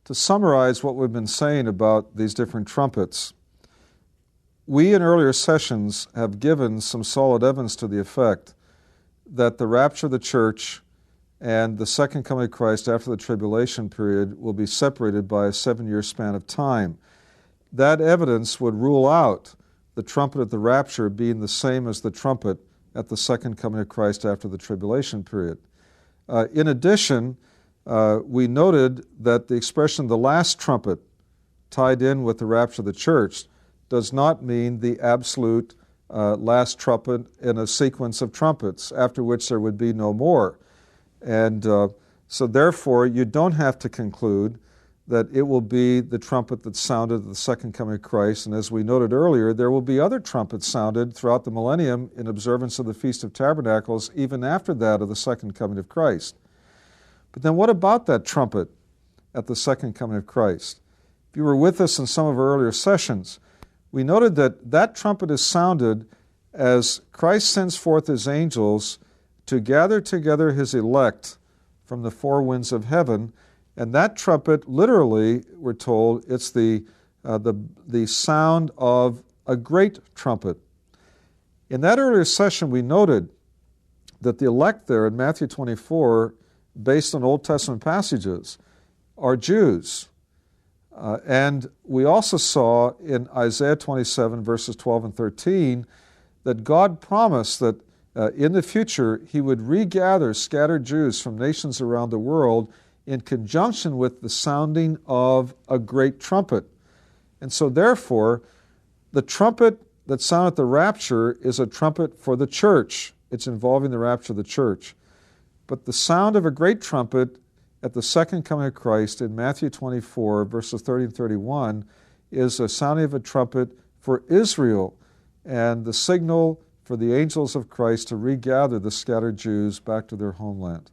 To summarize what we've been saying about these different trumpets, we in earlier sessions have given some solid evidence to the effect that the rapture of the church and the second coming of Christ after the tribulation period will be separated by a 7-year span of time. That evidence would rule out the trumpet at the rapture being the same as the trumpet at the second coming of Christ after the tribulation period. In addition, we noted that the expression the last trumpet tied in with the rapture of the church does not mean the absolute last trumpet in a sequence of trumpets, after which there would be no more. And so therefore, you don't have to conclude that it will be the trumpet that sounded at the second coming of Christ. And as we noted earlier, there will be other trumpets sounded throughout the millennium in observance of the Feast of Tabernacles, even after that of the second coming of Christ. But then what about that trumpet at the second coming of Christ? If you were with us in some of our earlier sessions, we noted that that trumpet is sounded as Christ sends forth his angels to gather together his elect from the four winds of heaven. And that trumpet, literally, we're told, it's the sound of a great trumpet. In that earlier session, we noted that the elect there in Matthew 24, based on Old Testament passages, are Jews. And we also saw in Isaiah 27, verses 12 and 13, that God promised that in the future he would regather scattered Jews from nations around the world in conjunction with the sounding of a great trumpet. And so therefore, the trumpet that sounded at the rapture is a trumpet for the church. It's involving the rapture of the church. But the sound of a great trumpet at the second coming of Christ in Matthew 24, verses 30 and 31, is a sounding of a trumpet for Israel and the signal for the angels of Christ to regather the scattered Jews back to their homeland.